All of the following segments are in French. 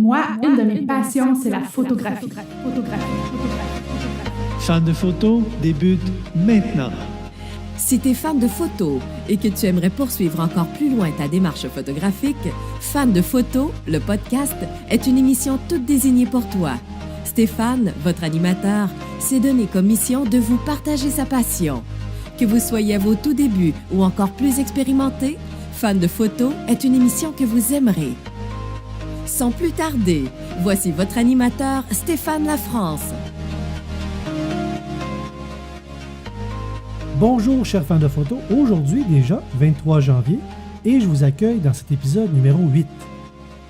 Moi, une de mes passions, c'est la photographie. Fan de photos débute maintenant. Si tu es fan de photos et que tu aimerais poursuivre encore plus loin ta démarche photographique, Fan de photos, le podcast, est une émission toute désignée pour toi. Stéphane, votre animateur, s'est donné comme mission de vous partager sa passion. Que vous soyez à vos tout débuts ou encore plus expérimenté, Fan de photos est une émission que vous aimerez. Sans plus tarder, voici votre animateur, Stéphane Lafrance. Bonjour chers fans de photos, aujourd'hui déjà, 23 janvier, et je vous accueille dans cet épisode numéro 8.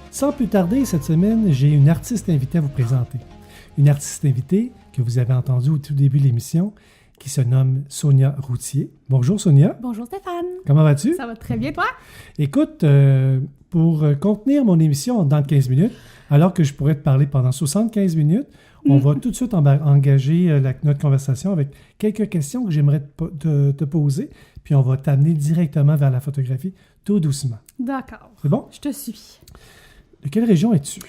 Sans plus tarder, cette semaine, j'ai une artiste invitée à vous présenter. Une artiste invitée que vous avez entendue au tout début de l'émission, qui se nomme Sonia Routier. Bonjour Sonia. Bonjour Stéphane. Comment vas-tu? Ça va très bien, toi? Écoute, pour contenir mon émission dans 15 minutes, alors que je pourrais te parler pendant 75 minutes, on va tout de suite engager notre conversation avec quelques questions que j'aimerais te poser, puis on va t'amener directement vers la photographie tout doucement. D'accord. C'est bon? Je te suis. De quelle région es-tu?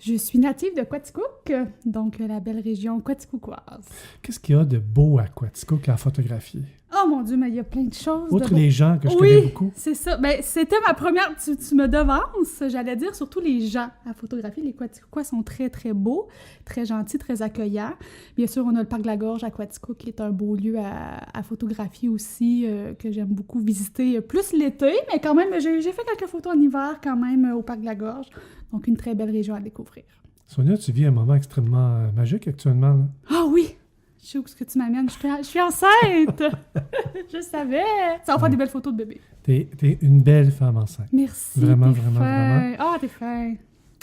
Je suis native de Quaticook, donc la belle région quaticooktoise. Qu'est-ce qu'il y a de beau à Quaticook à photographier? Oh mon Dieu, mais il y a plein de choses. Outre les gens que je connais beaucoup. Oui, c'est ça. Ben, c'était ma première... Tu me devances, j'allais dire, surtout les gens à photographier. Les Quaticooktois sont très, très beaux, très gentils, très accueillants. Bien sûr, on a le parc de la Gorge à Quaticook, qui est un beau lieu à photographier aussi, que j'aime beaucoup visiter, plus l'été, mais quand même, j'ai fait quelques photos en hiver quand même au parc de la Gorge. Donc, une très belle région à découvrir. Sonia, tu vis un moment extrêmement magique actuellement. Là. Ah oui! Je sais où est-ce que tu m'amènes. Je suis enceinte! Je savais! Ça va faire des belles photos de bébé. T'es une belle femme enceinte. Merci. Vraiment, t'es vraiment, fin. vraiment. Ah, t'es fin.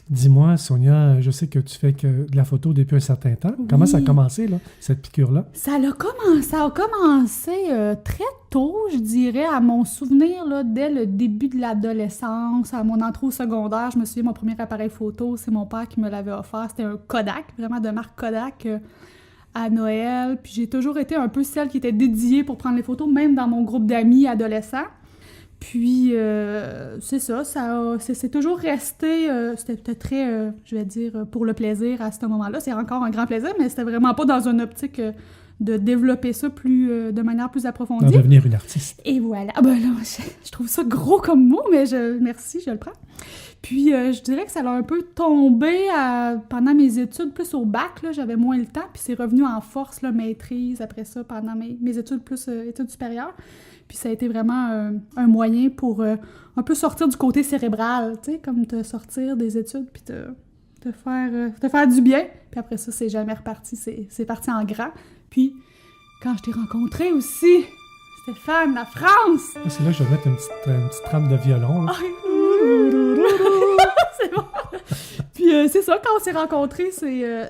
Dis-moi, Sonia, je sais que tu fais de la photo depuis un certain temps. Oui. Comment ça a commencé, là, cette piqûre-là? Ça a commencé très tôt, je dirais, à mon souvenir, là, dès le début de l'adolescence, à mon entrée au secondaire. Je me souviens, mon premier appareil photo, c'est mon père qui me l'avait offert. C'était un Kodak, vraiment de marque Kodak, à Noël. Puis j'ai toujours été un peu celle qui était dédiée pour prendre les photos, même dans mon groupe d'amis adolescents. Puis, c'est ça, c'est toujours resté, c'était très, je vais dire, pour le plaisir à ce moment-là. C'est encore un grand plaisir, mais c'était vraiment pas dans une optique de développer ça de manière plus approfondie. De devenir une artiste. Et voilà. Ah ben là, je trouve ça gros comme mot, mais merci, je le prends. Puis, je dirais que ça a un peu tombé pendant mes études, plus au bac, là, j'avais moins le temps, puis c'est revenu en force, là, maîtrise, après ça, pendant mes études, plus études supérieures. Puis ça a été vraiment un moyen pour un peu sortir du côté cérébral, tu sais, comme te sortir des études, puis te faire du bien. Puis après ça, c'est jamais reparti, c'est parti en grand. Puis, quand je t'ai rencontré aussi, Stéphane, la France! C'est là que je vais mettre une petite trame de violon. Là. C'est bon! Puis c'est ça, quand on s'est rencontrés,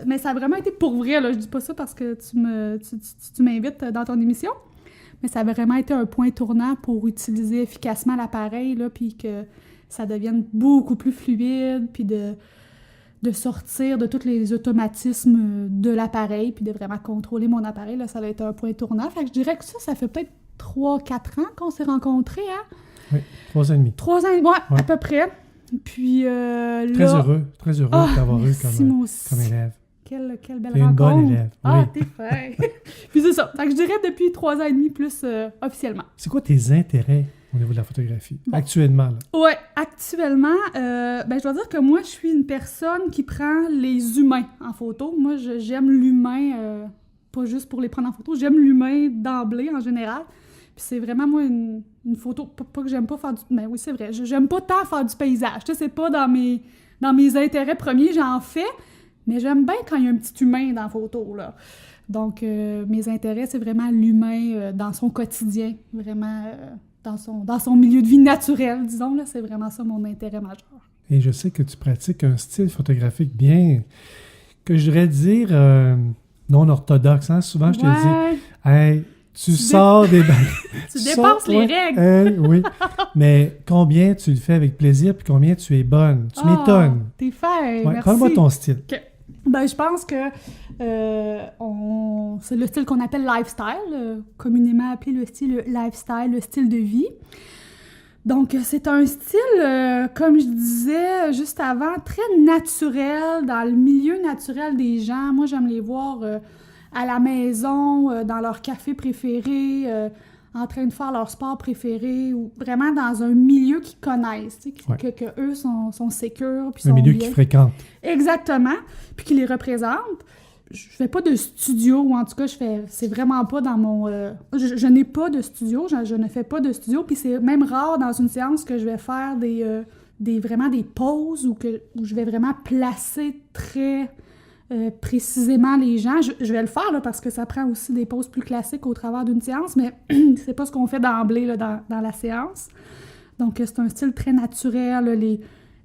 mais ça a vraiment été pour vrai, là. Je dis pas ça parce que tu m'invites dans ton émission, mais ça a vraiment été un point tournant pour utiliser efficacement l'appareil, là, puis que ça devienne beaucoup plus fluide, puis de sortir de tous les automatismes de l'appareil, puis de vraiment contrôler mon appareil, là, ça a été un point tournant. Fait que je dirais que ça fait peut-être 3-4 ans qu'on s'est rencontrés, hein? Oui, 3 ans et demi. 3 ans et demi, ouais, à peu près. Puis très heureux de t'avoir eu comme élève. Quelle belle t'es rencontre. Une bonne élève. Ah, oui. t'es fin. Puis c'est ça. Fait que je dirais depuis 3 ans et demi plus officiellement. C'est quoi tes intérêts au niveau de la photographie, actuellement? Là? Ouais, actuellement, je dois dire que moi, je suis une personne qui prend les humains en photo. Moi, j'aime l'humain, pas juste pour les prendre en photo, j'aime l'humain d'emblée en général. Puis c'est vraiment, moi, une photo, pas que j'aime pas faire du... Mais oui, c'est vrai, j'aime pas tant faire du paysage. Tu sais, c'est pas dans mes intérêts premiers, j'en fais, mais j'aime bien quand il y a un petit humain dans la photo, là. Donc, mes intérêts, c'est vraiment l'humain dans son quotidien, vraiment dans son milieu de vie naturel, disons, là. C'est vraiment ça mon intérêt majeur. Et je sais que tu pratiques un style photographique bien, que je dirais dire, non orthodoxe, hein? Souvent, je te dis, hey, tu sors des... Tu dépasses les règles! Oui, mais combien tu le fais avec plaisir, puis combien tu es bonne. Tu m'étonnes. T'es fin, merci. Parle-moi ton style. Okay. Ben, je pense que c'est le style qu'on appelle lifestyle, communément appelé le style lifestyle, le style de vie. Donc, c'est un style, comme je disais juste avant, très naturel, dans le milieu naturel des gens. Moi, j'aime les voir à la maison, dans leur café préféré, en train de faire leur sport préféré, ou vraiment dans un milieu qu'ils connaissent, tu sais, que eux sont sécures, puis un sont milieu bien. qu'ils fréquentent. Exactement, puis qui les représente. Je fais pas de studio, ou en tout cas, c'est vraiment pas dans mon... je n'ai pas de studio, je ne fais pas de studio, puis c'est même rare dans une séance que je vais faire vraiment des pauses où je vais vraiment placer très précisément les gens. Je vais le faire, là, parce que ça prend aussi des pauses plus classiques au travers d'une séance, mais c'est pas ce qu'on fait d'emblée là, dans la séance. Donc, c'est un style très naturel, là,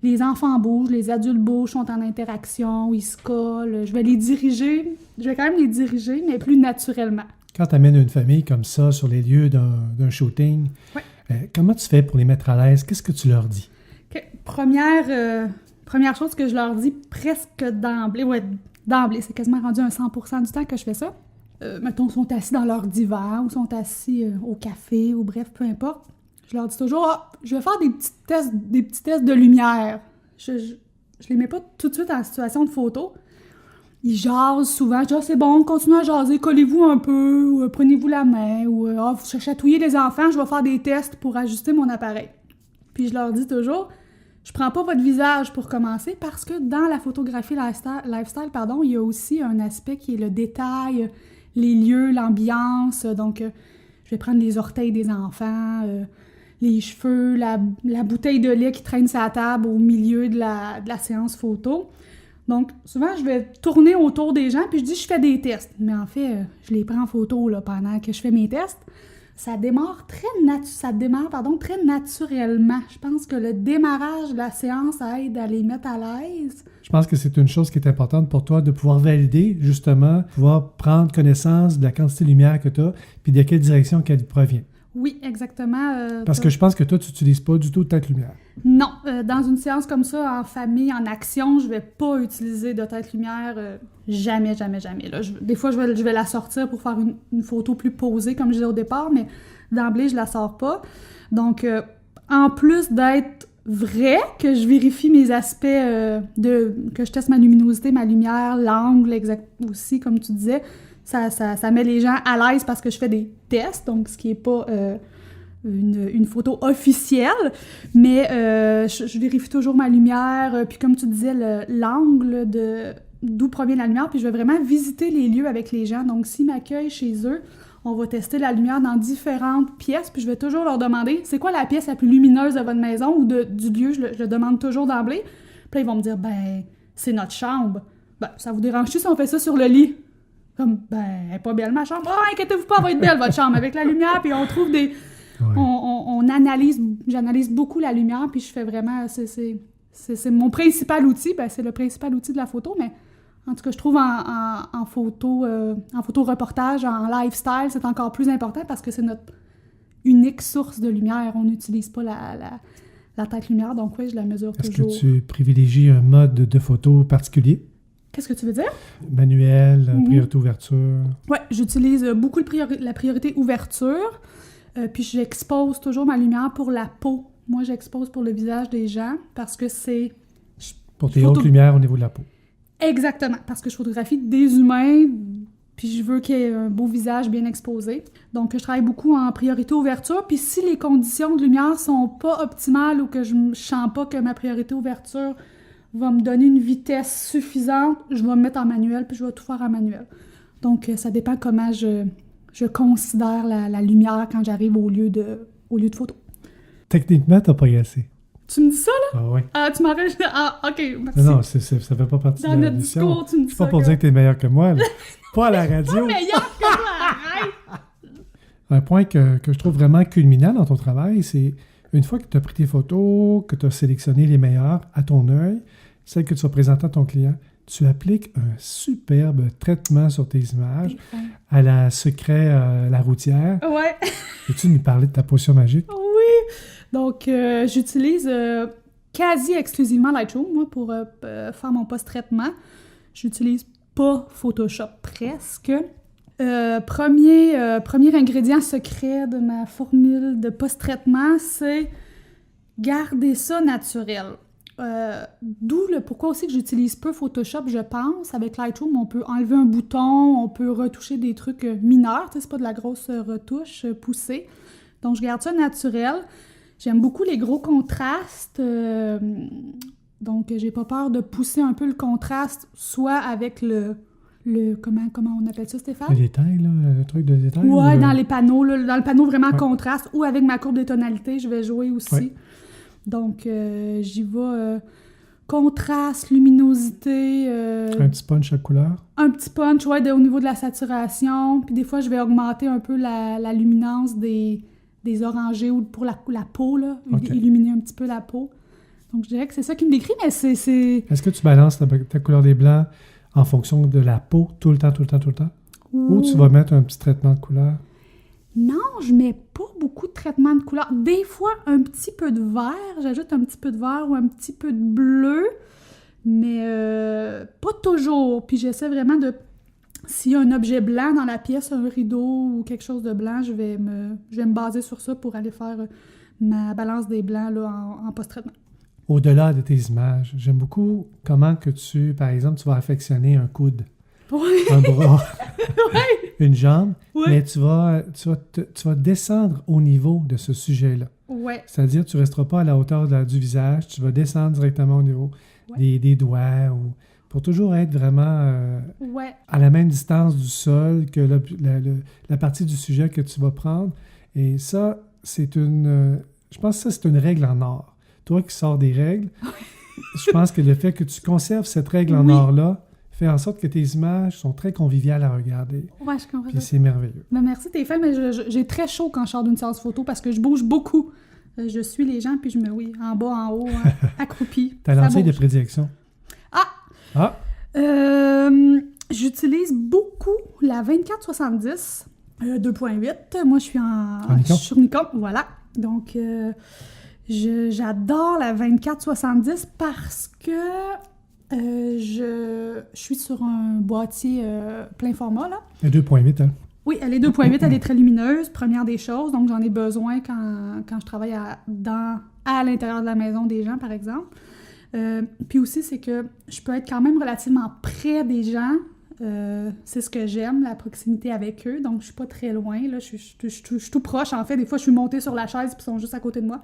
les enfants bougent, les adultes bougent, sont en interaction, ils se collent. Je vais quand même les diriger, mais plus naturellement. Quand tu amènes une famille comme ça sur les lieux d'un shooting, comment tu fais pour les mettre à l'aise? Qu'est-ce que tu leur dis? Okay. Première chose que je leur dis presque d'emblée, c'est quasiment rendu un 100% du temps que je fais ça. Mettons, ils sont assis dans leur divan ou sont assis au café ou bref, peu importe. Je leur dis toujours, je vais faire des petits tests de lumière. Je les mets pas tout de suite en situation de photo. Ils jasent souvent. Je dis, c'est bon, continuez à jaser, collez-vous un peu, ou prenez-vous la main, ou vous chatouillez les enfants, je vais faire des tests pour ajuster mon appareil. Puis je leur dis toujours, je prends pas votre visage pour commencer, parce que dans la photographie lifestyle, il y a aussi un aspect qui est le détail, les lieux, l'ambiance. Donc, je vais prendre les orteils des enfants, les cheveux, la bouteille de lait qui traîne sur la table au milieu de la séance photo. Donc, souvent, je vais tourner autour des gens, puis je dis, je fais des tests. Mais en fait, je les prends en photo là, pendant que je fais mes tests. Ça démarre très naturellement. Je pense que le démarrage de la séance aide à les mettre à l'aise. Je pense que c'est une chose qui est importante pour toi, de pouvoir valider, justement, pouvoir prendre connaissance de la quantité de lumière que tu as, puis de quelle direction qu'elle provient. Oui, exactement. Parce que je pense que toi, tu n'utilises pas du tout de tête-lumière. Non. Dans une séance comme ça, en famille, en action, je vais pas utiliser de tête-lumière. Jamais. Là, des fois, je vais la sortir pour faire une photo plus posée, comme je disais au départ, mais d'emblée, je la sors pas. Donc, en plus d'être vrai, que je vérifie mes aspects, que je teste ma luminosité, ma lumière, l'angle, aussi, comme tu disais, ça met les gens à l'aise parce que je fais des tests, donc ce qui n'est pas une photo officielle, mais je vérifie toujours ma lumière, puis comme tu disais, l'angle d'où provient la lumière, puis je vais vraiment visiter les lieux avec les gens. Donc, s'ils m'accueillent chez eux, on va tester la lumière dans différentes pièces, puis je vais toujours leur demander, c'est quoi la pièce la plus lumineuse de votre maison ou du lieu, je le demande toujours d'emblée. Puis là, ils vont me dire, c'est notre chambre. Ça vous dérange-tu si on fait ça sur le lit? Comme, elle est pas belle ma chambre. Oh, inquiétez-vous pas, elle va être belle votre chambre, avec la lumière, puis on trouve des... Ouais. J'analyse beaucoup la lumière, puis je fais vraiment... C'est mon principal outil, c'est le principal outil de la photo, mais en tout cas, je trouve en photo reportage, en lifestyle, c'est encore plus important parce que c'est notre unique source de lumière. On n'utilise pas la tête lumière, donc oui, je la mesure toujours. Est-ce que tu privilégies un mode de photo particulier? Qu'est-ce que tu veux dire? Manuel, priorité ouverture. Oui, j'utilise beaucoup la priorité ouverture, puis j'expose toujours ma lumière pour la peau. Moi, j'expose pour le visage des gens parce que c'est... Pour tes hautes lumières au niveau de la peau. Exactement, parce que je photographie des humains, puis je veux qu'il y ait un beau visage bien exposé. Donc, je travaille beaucoup en priorité ouverture, puis si les conditions de lumière sont pas optimales ou que je sens pas que ma priorité ouverture va me donner une vitesse suffisante, je vais me mettre en manuel, puis je vais tout faire en manuel. Donc, ça dépend comment je considère la lumière quand j'arrive au lieu de photo. Techniquement, t'as progressé. Tu me dis ça, là? Ah oui. Ah, tu m'en rappelles? Ah, OK, merci. Non, ça fait pas partie dans de la notre mission. discours, tu me dis C'est pas ça. pour dire que t'es meilleur que moi, là. Pas à la radio. Pas meilleur que moi, arrête! Un point que je trouve vraiment culminant dans ton travail, c'est une fois que tu as pris tes photos, que tu as sélectionné les meilleures à ton œil, celles que tu vas présenter à ton client, tu appliques un superbe traitement sur tes images à la secret, la routière. Ouais. Peux-tu nous parler de ta potion magique? Oui! Donc, j'utilise quasi exclusivement Lightroom, moi, pour faire mon post-traitement. J'utilise pas Photoshop, presque. Premier ingrédient secret de ma formule de post-traitement, c'est garder ça naturel. D'où le pourquoi aussi que j'utilise peu Photoshop, je pense. Avec Lightroom, on peut enlever un bouton, on peut retoucher des trucs mineurs, c'est pas de la grosse retouche poussée. Donc, je garde ça naturel. J'aime beaucoup les gros contrastes, donc j'ai pas peur de pousser un peu le contraste, soit avec le comment on appelle ça, Stéphane? Le détail, là, le truc de détail? Ouais, dans les panneaux, là, dans le panneau vraiment contraste, ou avec ma courbe de tonalité, je vais jouer aussi. Ouais. Donc, j'y vais contraste, luminosité. Un petit punch à couleur? Un petit punch, ouais, au niveau de la saturation. Puis des fois, je vais augmenter un peu la luminance des orangés ou pour la peau, là, illuminer un petit peu la peau. Donc, je dirais que c'est ça qui me décrit, mais c'est... Est-ce que tu balances ta couleur des blancs en fonction de la peau tout le temps? Ou tu vas mettre un petit traitement de couleur? Non, je mets pas beaucoup de traitement de couleur. Des fois, un petit peu de vert. J'ajoute un petit peu de vert ou un petit peu de bleu, mais pas toujours. Puis j'essaie vraiment de... S'il y a un objet blanc dans la pièce, un rideau ou quelque chose de blanc, je vais me baser sur ça pour aller faire ma balance des blancs là, en post-traitement. Au-delà de tes images, j'aime beaucoup comment que tu, par exemple, tu vas affectionner un coude, un bras, une jambe, mais tu vas descendre au niveau de ce sujet-là. Ouais. C'est-à-dire, tu ne resteras pas à la hauteur du visage, tu vas descendre directement au niveau des doigts, pour toujours être vraiment à la même distance du sol que la partie du sujet que tu vas prendre. Et ça, je pense que ça, c'est une règle en or. Toi qui sors des règles, je pense que le fait que tu conserves cette règle en or-là fait en sorte que tes images sont très conviviales à regarder. Ouais, je comprends. Puis c'est merveilleux. Ben merci, t'es fait, mais j'ai très chaud quand je sors d'une séance photo parce que je bouge beaucoup. Je suis les gens, puis je en bas, en haut, accroupie. Ta lentille de prédilection? J'utilise beaucoup la 24-70 2.8. Moi, je suis sur Nikon, voilà. Donc, j'adore la 24-70 parce que je suis sur un boîtier plein format, là. La 2.8, hein? Oui, elle est 2.8, elle est très lumineuse, première des choses, donc j'en ai besoin quand je travaille à l'intérieur de la maison des gens, par exemple. Puis aussi, c'est que je peux être quand même relativement près des gens. C'est ce que j'aime, la proximité avec eux. Donc, je suis pas très loin. Là. Je suis tout proche. En fait, des fois, je suis montée sur la chaise puis ils sont juste à côté de moi.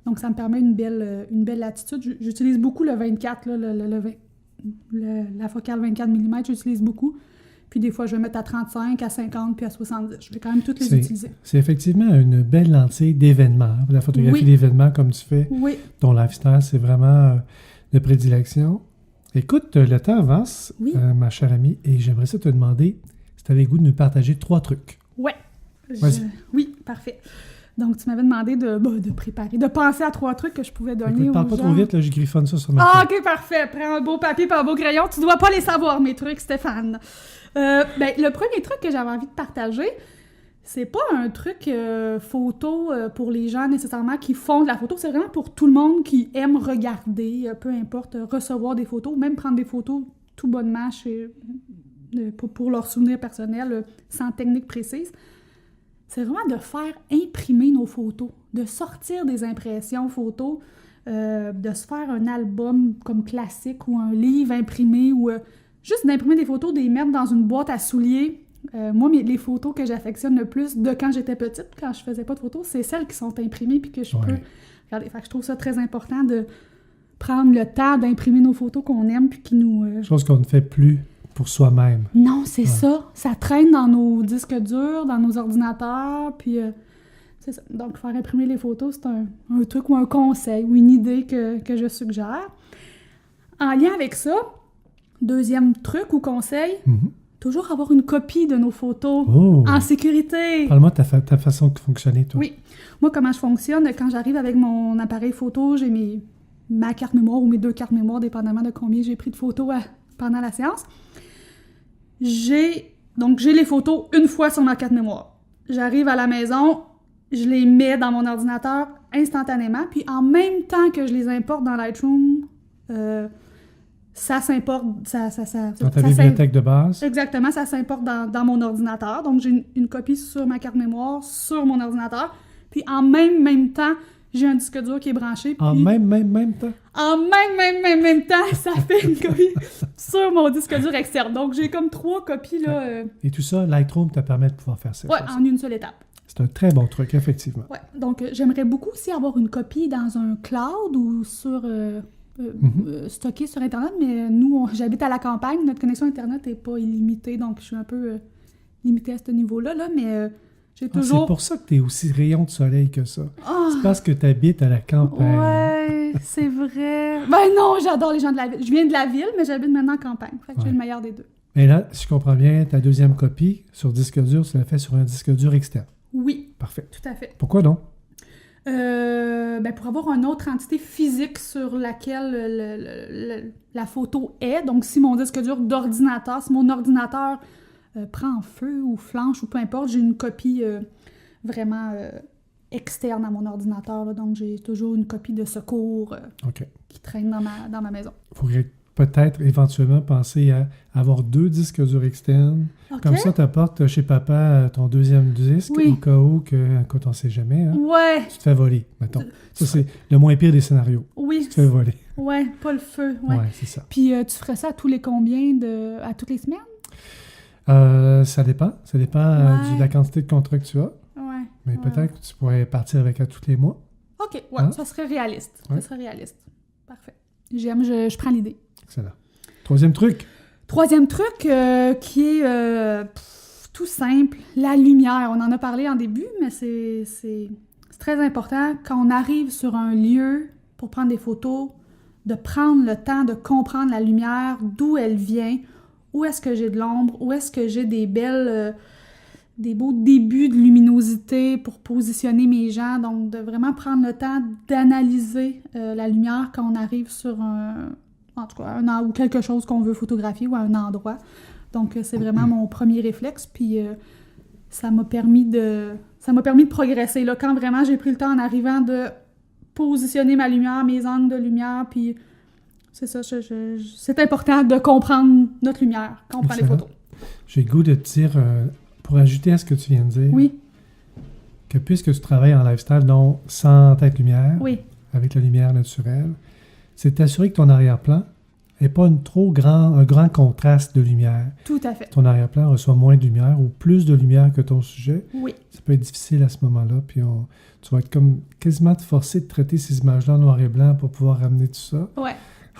Donc, ça me permet une belle latitude. J'utilise beaucoup le 24, là, la focale 24 mm, j'utilise beaucoup. Puis des fois, je vais mettre à 35, à 50, puis à 70. Je vais quand même toutes les utiliser. C'est effectivement une belle lentille d'événement. La photographie d'événement comme tu fais. Oui. Ton lifestyle, c'est vraiment de prédilection. Écoute, le temps avance, ma chère amie, et j'aimerais ça te demander si tu avais le goût de nous partager 3 trucs. Ouais. Vas-y. Oui, parfait. Donc, tu m'avais demandé de préparer, de penser à 3 trucs que je pouvais donner aux gens. Parle pas trop vite, là, je griffonne ça sur ma feuille. OK, parfait. Prends un beau papier et un beau crayon. Tu dois pas les savoir, mes trucs, Stéphane. Le premier truc que j'avais envie de partager, c'est pas un truc photo pour les gens nécessairement qui font de la photo. C'est vraiment pour tout le monde qui aime regarder, peu importe, recevoir des photos, même prendre des photos tout bonnement pour leurs souvenirs personnels, sans technique précise. C'est vraiment de faire imprimer nos photos, de sortir des impressions photos, de se faire un album comme classique ou un livre imprimé ou juste d'imprimer des photos, de les mettre dans une boîte à souliers. Moi, les photos que j'affectionne le plus de quand j'étais petite, quand je faisais pas de photos, c'est celles qui sont imprimées puis que je peux regarder. Fait que je trouve ça très important de prendre le temps d'imprimer nos photos qu'on aime puis qui nous... Chose qu'on ne fait plus pour soi-même. Non, c'est ça. Ça traîne dans nos disques durs, dans nos ordinateurs, puis c'est ça. Donc, faire imprimer les photos, c'est un truc ou un conseil ou une idée que je suggère. En lien avec ça, deuxième truc ou conseil, toujours avoir une copie de nos photos en sécurité. Parle-moi de ta façon de fonctionner, toi. Oui. Moi, comment je fonctionne, quand j'arrive avec mon appareil photo, j'ai ma carte mémoire ou mes 2 cartes mémoire, dépendamment de combien j'ai pris de photos pendant la séance. J'ai les photos une fois sur ma carte mémoire. J'arrive à la maison, je les mets dans mon ordinateur instantanément, puis en même temps que je les importe dans Lightroom, ça s'importe... Dans ta bibliothèque de base? Exactement, ça s'importe dans mon ordinateur. Donc, j'ai une copie sur ma carte mémoire, sur mon ordinateur. Puis en même temps, j'ai un disque dur qui est branché. Puis En même temps? en même temps, ça fait une copie sur mon disque dur externe. Donc, j'ai comme 3 copies, là. Et tout ça, Lightroom te permet de pouvoir faire ça. Ouais, en une seule étape. C'est un très bon truc, effectivement. Ouais. Donc, j'aimerais beaucoup aussi avoir une copie dans un cloud ou sur... stocké sur Internet, mais nous, j'habite à la campagne, notre connexion Internet n'est pas illimitée, donc je suis un peu limitée à ce niveau-là, là, mais j'ai toujours... C'est pour ça que tu es aussi rayon de soleil que ça. Ah! C'est parce que tu habites à la campagne. Ouais, c'est vrai. Ben non, j'adore les gens de la ville. Je viens de la ville, mais j'habite maintenant en campagne. Fait que j'ai le meilleur des deux. Et là, si je comprends bien, ta deuxième copie sur disque dur, tu l'as fait sur un disque dur externe. Oui. Parfait. Tout à fait. Pourquoi donc? Pour avoir une autre entité physique sur laquelle la photo est. Donc, si mon disque dur d'ordinateur, si mon ordinateur prend feu ou flanche ou peu importe, j'ai une copie vraiment externe à mon ordinateur. Là, donc, j'ai toujours une copie de secours qui traîne dans ma maison. Il faudrait peut-être éventuellement penser à avoir 2 disques durs externes. Okay. Comme ça, tu apportes chez papa ton deuxième disque au cas où, quand on ne sait jamais, hein, ouais. tu te fais voler, mettons. Ça, c'est le moins pire des scénarios. Oui. Tu te fais voler. Ouais, pas le feu. Ouais, c'est ça. Puis tu ferais ça à tous les combien à toutes les semaines? Ça dépend. Ça dépend de la quantité de contrats que tu as. Ouais. Mais peut-être que tu pourrais partir avec à tous les mois. OK, ça serait réaliste. Ouais. Ça serait réaliste. Parfait. J'aime, je prends l'idée. Excellent. Troisième truc qui est tout simple, la lumière. On en a parlé en début, mais c'est très important quand on arrive sur un lieu pour prendre des photos, de prendre le temps de comprendre la lumière, d'où elle vient, où est-ce que j'ai de l'ombre, où est-ce que j'ai des beaux débuts de luminosité pour positionner mes gens. Donc, de vraiment prendre le temps d'analyser la lumière quand on arrive sur en tout cas, ou quelque chose qu'on veut photographier ou à un endroit. Donc, c'est vraiment mon premier réflexe. Puis, ça m'a permis de progresser. Là, quand vraiment j'ai pris le temps en arrivant de positionner ma lumière, mes angles de lumière, puis c'est ça, c'est important de comprendre notre lumière quand on prend les photos. J'ai le goût de te dire, pour ajouter à ce que tu viens de dire, oui, que puisque tu travailles en lifestyle, donc sans tête-lumière, oui, avec la lumière naturelle, c'est t'assurer que ton arrière-plan n'ait pas un grand contraste de lumière. Tout à fait. Ton arrière-plan reçoit moins de lumière ou plus de lumière que ton sujet. Oui. Ça peut être difficile à ce moment-là, puis tu vas être comme quasiment forcé de traiter ces images-là en noir et blanc pour pouvoir ramener tout ça. Ouais.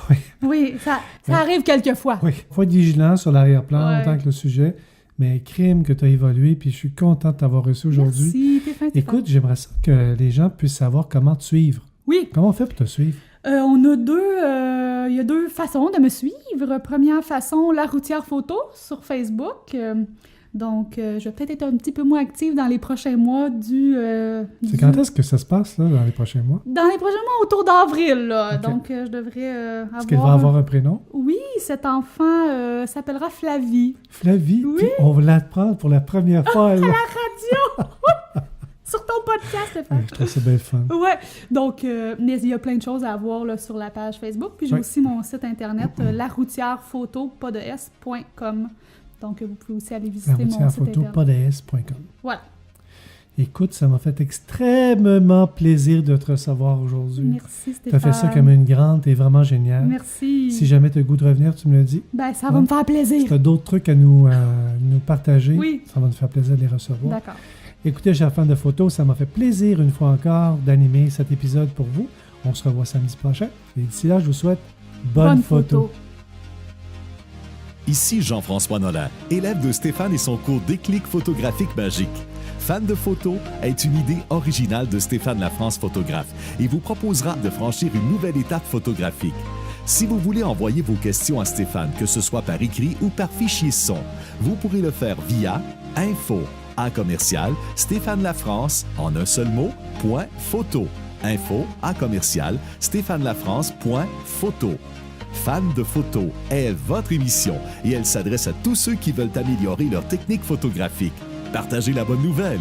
Oui. Oui, ça arrive quelquefois. Oui, il faut être vigilant sur l'arrière-plan autant que le sujet, mais crime que tu as évolué, puis je suis content de t'avoir reçu aujourd'hui. Merci, t'es fin. Écoute, j'aimerais ça que les gens puissent savoir comment te suivre. Oui. Comment on fait pour te suivre? Il y a 2 façons de me suivre. Première façon, La Routière Photo sur Facebook. Donc, je vais peut-être être un petit peu moins active dans les prochains mois C'est quand est-ce que ça se passe, là, dans les prochains mois? Dans les prochains mois, autour d'avril, là. Okay. Donc, je devrais avoir... Est-ce qu'elle va avoir un prénom? Oui, cet enfant s'appellera Flavie. Flavie? Oui. Puis on va la prendre pour la première fois. À la radio! Sur ton podcast, Stéphane. Je trouve ça bien fun. Ouais. Donc, mais il y a plein de choses à voir là, sur la page Facebook. Puis j'ai aussi mon site internet, laroutièrephoto.com. Donc, vous pouvez aussi aller visiter mon site internet. laroutièrephoto.com. Voilà. Écoute, ça m'a fait extrêmement plaisir de te recevoir aujourd'hui. Merci, Stéphane. Tu as fait ça comme une grande, t'es vraiment génial. Merci. Si jamais tu as le goût de revenir, tu me le dis. Ben, ça va me faire plaisir. Si tu as d'autres trucs à nous partager, ça va nous faire plaisir de les recevoir. D'accord. Écoutez, chers fans de photos, ça m'a fait plaisir une fois encore d'animer cet épisode pour vous. On se revoit samedi prochain. Et d'ici là, je vous souhaite bonne photo. Ici Jean-François Nolan, élève de Stéphane et son cours Déclic photographique magique. Fan de photos est une idée originale de Stéphane Lafrance, photographe, et vous proposera de franchir une nouvelle étape photographique. Si vous voulez envoyer vos questions à Stéphane, que ce soit par écrit ou par fichier son, vous pourrez le faire via info@Stéphane-Lafrance, en un seul mot, .photo. info@Stéphane-Lafrance.photo. Fan de photos est votre émission et elle s'adresse à tous ceux qui veulent améliorer leur technique photographique. Partagez la bonne nouvelle.